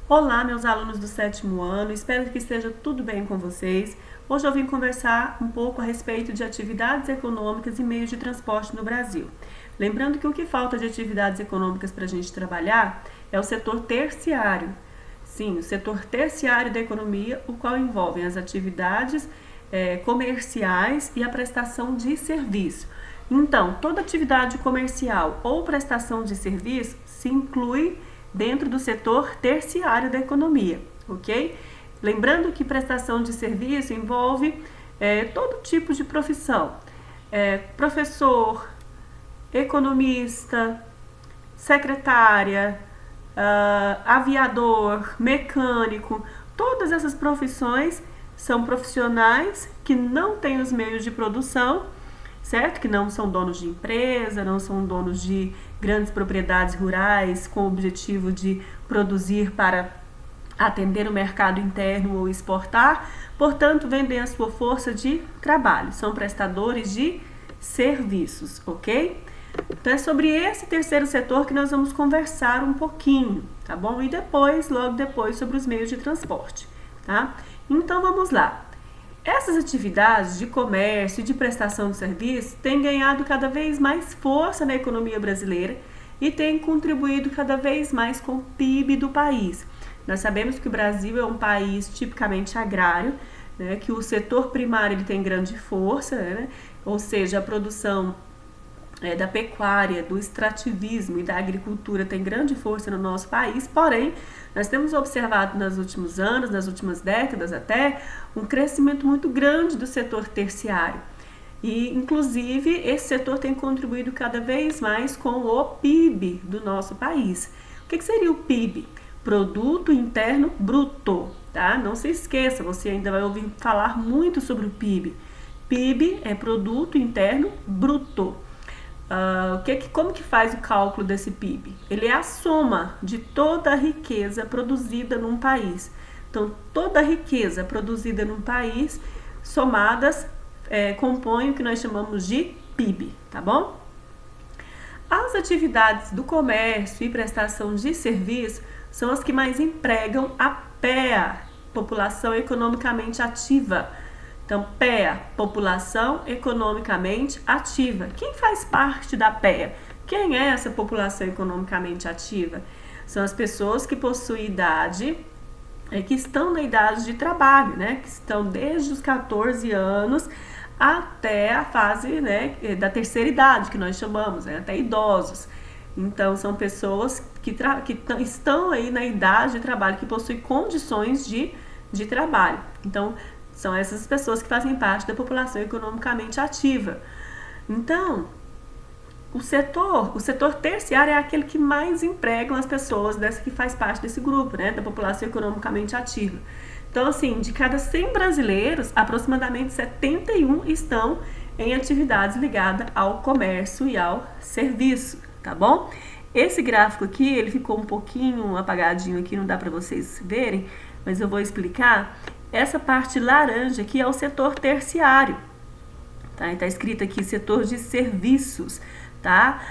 Olá, meus alunos do sétimo ano, espero que esteja tudo bem com vocês. Hoje eu vim conversar um pouco a respeito de atividades econômicas e meios de transporte no Brasil. Lembrando que o que falta de atividades econômicas para a gente trabalhar é o setor terciário. Sim, o setor terciário da economia, o qual envolve as atividades comerciais e a prestação de serviço. Então, toda atividade comercial ou prestação de serviço se inclui dentro do setor terciário da economia, ok? Lembrando que prestação de serviço envolve todo tipo de profissão, professor, economista, secretária, aviador, mecânico, todas essas profissões são profissionais que não têm os meios de produção, certo? Que não são donos de empresa, não são donos de grandes propriedades rurais com o objetivo de produzir para atender o mercado interno ou exportar, portanto, vendem a sua força de trabalho, são prestadores de serviços, ok? Então é sobre esse terceiro setor que nós vamos conversar um pouquinho, tá bom? E depois, logo depois, sobre os meios de transporte, tá? Então vamos lá. Essas atividades de comércio e de prestação de serviço têm ganhado cada vez mais força na economia brasileira e têm contribuído cada vez mais com o PIB do país. Nós sabemos que o Brasil é um país tipicamente agrário, né, que o setor primário ele tem grande força, né, ou seja, a produção da pecuária, do extrativismo e da agricultura tem grande força no nosso país, porém, nós temos observado nos últimos anos, nas últimas décadas até, um crescimento muito grande do setor terciário. E, inclusive, esse setor tem contribuído cada vez mais com o PIB do nosso país. O que seria o PIB? Produto Interno Bruto, tá? Não se esqueça, você ainda vai ouvir falar muito sobre o PIB. PIB é Produto Interno Bruto. Como que faz o cálculo desse PIB? Ele é a soma de toda a riqueza produzida num país. Então, toda a riqueza produzida num país, somadas, compõem o que nós chamamos de PIB, tá bom? As atividades do comércio e prestação de serviço são as que mais empregam a PEA, População Economicamente Ativa. Então, PEA, População Economicamente Ativa. Quem faz parte da PEA? Quem é essa população economicamente ativa? São as pessoas que possuem idade, que estão na idade de trabalho, né? Que estão desde os 14 anos até a fase, né, da terceira idade, que nós chamamos, né, até idosos. Então, são pessoas que estão aí na idade de trabalho, que possuem condições de trabalho. Então, são essas pessoas que fazem parte da população economicamente ativa. Então, o setor terciário é aquele que mais empregam as pessoas que faz parte desse grupo, né, da população economicamente ativa. Então, assim, de cada 100 brasileiros, aproximadamente 71 estão em atividades ligadas ao comércio e ao serviço, tá bom? Esse gráfico aqui, ele ficou um pouquinho apagadinho aqui, não dá para vocês verem, mas eu vou explicar. Essa parte laranja aqui é o setor terciário, tá? Está escrito aqui setor de serviços, tá?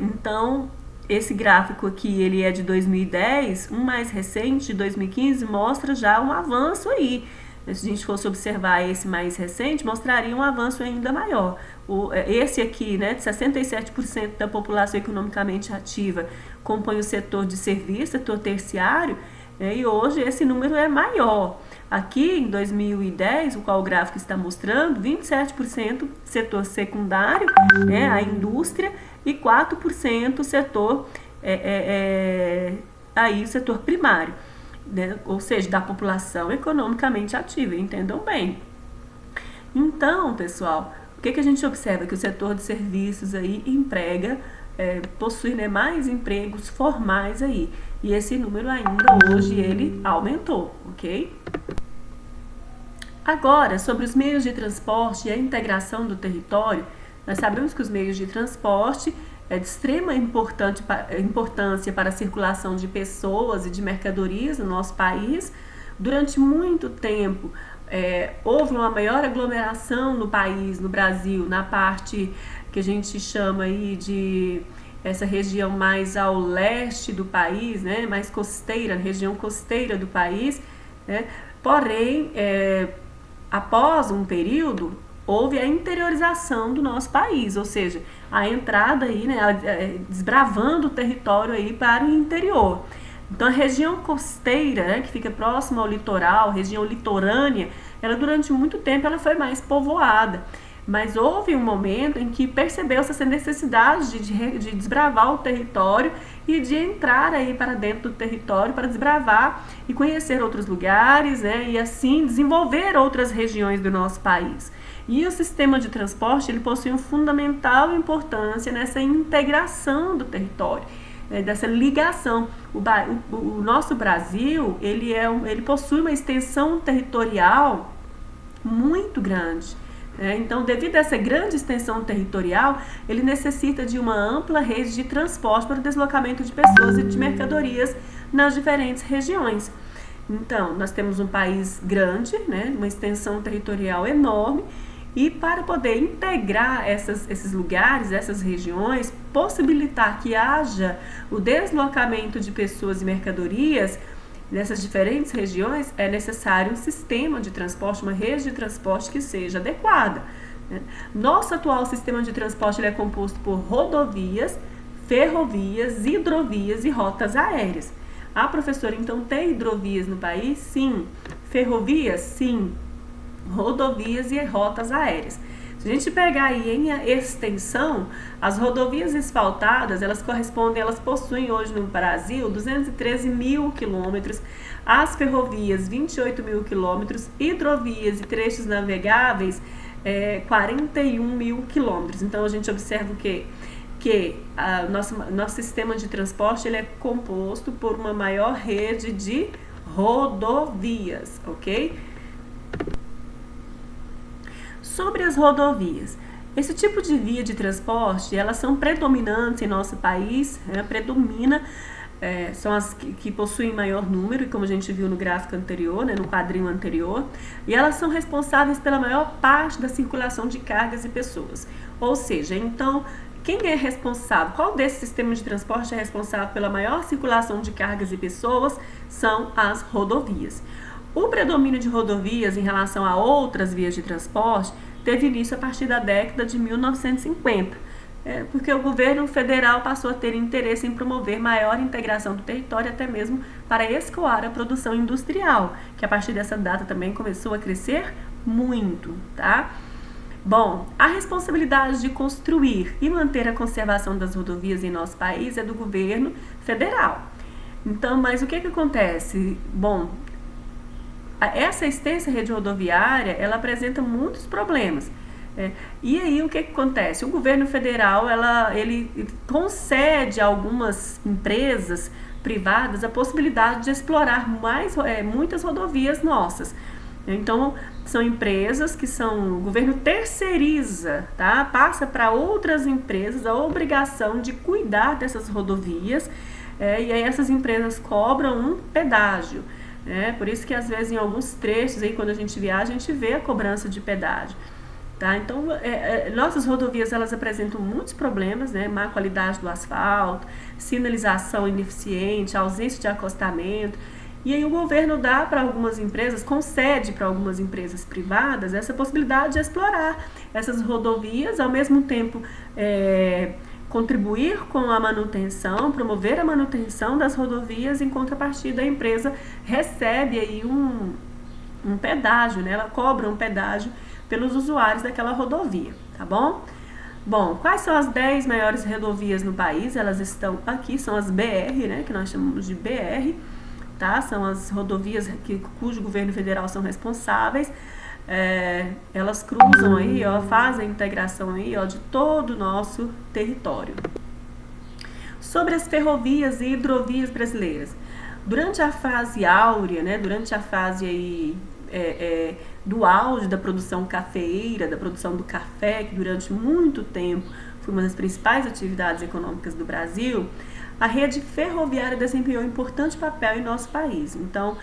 Então, esse gráfico aqui, ele é de 2010, um mais recente, de 2015, mostra já um avanço aí. Se a gente fosse observar esse mais recente, mostraria um avanço ainda maior. Esse aqui, né, de 67% da população economicamente ativa compõe o setor de serviço, setor terciário, e hoje esse número é maior. Aqui em 2010, o qual o gráfico está mostrando, 27% setor secundário, né, a indústria, e 4% setor, aí o setor primário, né, ou seja, da população economicamente ativa, entendam bem. Então, pessoal, o que a gente observa? Que o setor de serviços aí emprega, possui, né, mais empregos formais aí. E esse número ainda hoje ele aumentou, ok? Agora, sobre os meios de transporte e a integração do território, nós sabemos que os meios de transporte é de extrema importância para a circulação de pessoas e de mercadorias no nosso país. Durante muito tempo, houve uma maior aglomeração no país, no Brasil, na parte que a gente chama aí de essa região mais ao leste do país, né, mais costeira, região costeira do país, né, porém, após um período, houve a interiorização do nosso país, ou seja, a entrada aí, né, desbravando o território aí para o interior. Então a região costeira, né, que fica próxima ao litoral, região litorânea, ela durante muito tempo ela foi mais povoada. Mas houve um momento em que percebeu-se essa necessidade de desbravar o território e de entrar aí para dentro do território para desbravar e conhecer outros lugares, né, e assim desenvolver outras regiões do nosso país. E o sistema de transporte ele possui uma fundamental importância nessa integração do território, dessa ligação. O nosso Brasil ele possui uma extensão territorial muito grande. Então, devido a essa grande extensão territorial, ele necessita de uma ampla rede de transporte para o deslocamento de pessoas e de mercadorias nas diferentes regiões. Então, nós temos um país grande, né, uma extensão territorial enorme, e para poder integrar esses lugares, essas regiões, possibilitar que haja o deslocamento de pessoas e mercadorias nessas diferentes regiões, é necessário um sistema de transporte, uma rede de transporte que seja adequada. Nosso atual sistema de transporte ele é composto por rodovias, ferrovias, hidrovias e rotas aéreas. Ah, professora, então tem hidrovias no país? Sim. Ferrovias? Sim. Rodovias e rotas aéreas. Se a gente pegar aí em extensão, as rodovias asfaltadas, elas possuem hoje no Brasil 213 mil quilômetros, as ferrovias 28 mil quilômetros, hidrovias e trechos navegáveis 41 mil quilômetros. Então a gente observa que nosso sistema de transporte ele é composto por uma maior rede de rodovias, ok? Sobre as rodovias, esse tipo de via de transporte, elas são predominantes em nosso país, são as que possuem maior número, como a gente viu no gráfico anterior, né, no quadrinho anterior, e elas são responsáveis pela maior parte da circulação de cargas e pessoas. Ou seja, então, quem é responsável, qual desses sistemas de transporte é responsável pela maior circulação de cargas e pessoas? São as rodovias. O predomínio de rodovias em relação a outras vias de transporte teve início a partir da década de 1950, porque o governo federal passou a ter interesse em promover maior integração do território, até mesmo para escoar a produção industrial, que a partir dessa data também começou a crescer muito, tá? Bom, a responsabilidade de construir e manter a conservação das rodovias em nosso país é do governo federal. Então, mas o que acontece? Bom, essa extensa rede rodoviária, ela apresenta muitos problemas. E aí o que acontece? O governo federal, ele concede a algumas empresas privadas a possibilidade de explorar muitas rodovias nossas. Então, são empresas que o governo terceiriza, tá? Passa para outras empresas a obrigação de cuidar dessas rodovias, e aí essas empresas cobram um pedágio. Por isso que às vezes em alguns trechos, aí, quando a gente viaja, a gente vê a cobrança de pedágio. Tá? Então, nossas rodovias elas apresentam muitos problemas, né? Má qualidade do asfalto, sinalização ineficiente, ausência de acostamento. E aí o governo dá para algumas empresas, concede para algumas empresas privadas essa possibilidade de explorar essas rodovias, ao mesmo tempo contribuir com a manutenção, promover a manutenção das rodovias, em contrapartida a empresa recebe aí um pedágio, né? Ela cobra um pedágio pelos usuários daquela rodovia, tá bom? Bom, quais são as 10 maiores rodovias no país? Elas estão aqui, são as BR, né? Que nós chamamos de BR, tá? São as rodovias cujo governo federal são responsáveis. Elas cruzam aí, fazem a integração aí, de todo o nosso território. Sobre as ferrovias e hidrovias brasileiras, durante a fase áurea, né, durante a fase aí, do auge da produção cafeeira, da produção do café, que durante muito tempo foi uma das principais atividades econômicas do Brasil, a rede ferroviária desempenhou um importante papel em nosso país. Então,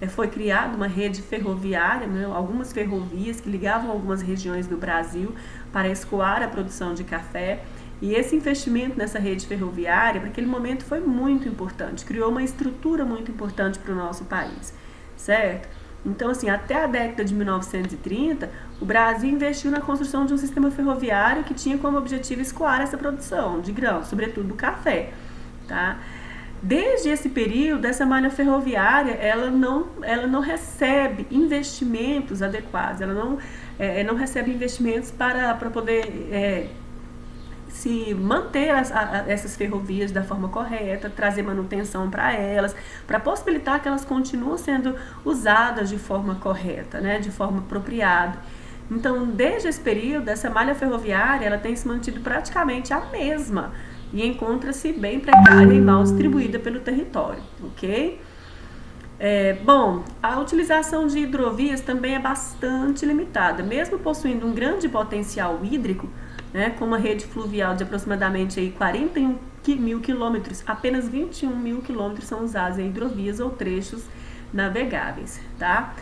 foi criada uma rede ferroviária, né, algumas ferrovias que ligavam algumas regiões do Brasil para escoar a produção de café. E esse investimento nessa rede ferroviária, para aquele momento, foi muito importante, criou uma estrutura muito importante para o nosso país, certo? Então, assim, até a década de 1930, o Brasil investiu na construção de um sistema ferroviário que tinha como objetivo escoar essa produção de grãos, sobretudo do café, tá? Desde esse período, essa malha ferroviária, ela não recebe investimentos adequados, ela não recebe investimentos para poder se manter essas ferrovias da forma correta, trazer manutenção para elas, para possibilitar que elas continuem sendo usadas de forma correta, né, de forma apropriada. Então, desde esse período, essa malha ferroviária ela tem se mantido praticamente a mesma e encontra-se bem precária e mal distribuída pelo território, ok? Bom, a utilização de hidrovias também é bastante limitada, mesmo possuindo um grande potencial hídrico, né, com uma rede fluvial de aproximadamente aí 41 mil quilômetros, apenas 21 mil quilômetros são usados em hidrovias ou trechos navegáveis, tá?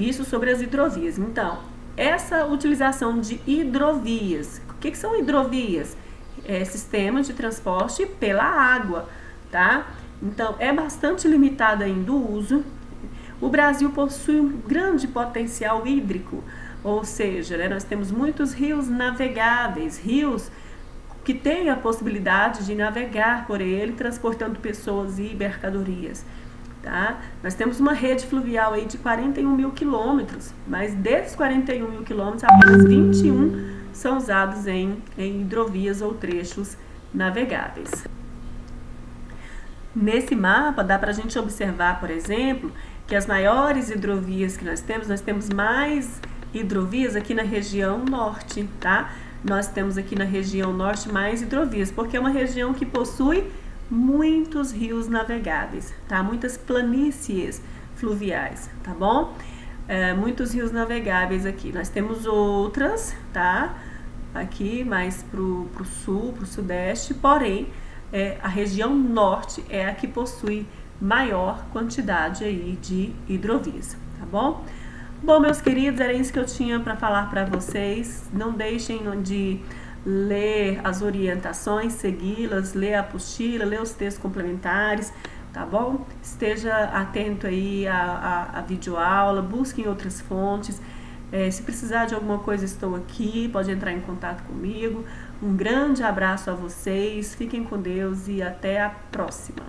Isso sobre as hidrovias. Então, essa utilização de hidrovias, o que são hidrovias? Sistemas de transporte pela água, tá? Então, é bastante limitado ainda o uso. O Brasil possui um grande potencial hídrico, ou seja, né, nós temos muitos rios navegáveis, rios que têm a possibilidade de navegar por ele, transportando pessoas e mercadorias. Tá? Nós temos uma rede fluvial aí de 41 mil quilômetros, mas desses 41 mil quilômetros, apenas 21 são usados em hidrovias ou trechos navegáveis. Nesse mapa dá para a gente observar, por exemplo, que as maiores hidrovias que nós temos mais hidrovias aqui na região norte, tá? Nós temos aqui na região norte mais hidrovias, porque é uma região que possui muitos rios navegáveis, tá? Muitas planícies fluviais, tá bom? Muitos rios navegáveis aqui. Nós temos outras, tá? Aqui mais pro sul, pro sudeste, porém, a região norte é a que possui maior quantidade aí de hidrovias, tá bom? Bom, meus queridos, era isso que eu tinha para falar para vocês. Não deixem de ler as orientações, segui-las, ler a apostila, ler os textos complementares, tá bom? Esteja atento aí à videoaula, busquem outras fontes. Se precisar de alguma coisa, estou aqui, pode entrar em contato comigo. Um grande abraço a vocês, fiquem com Deus e até a próxima.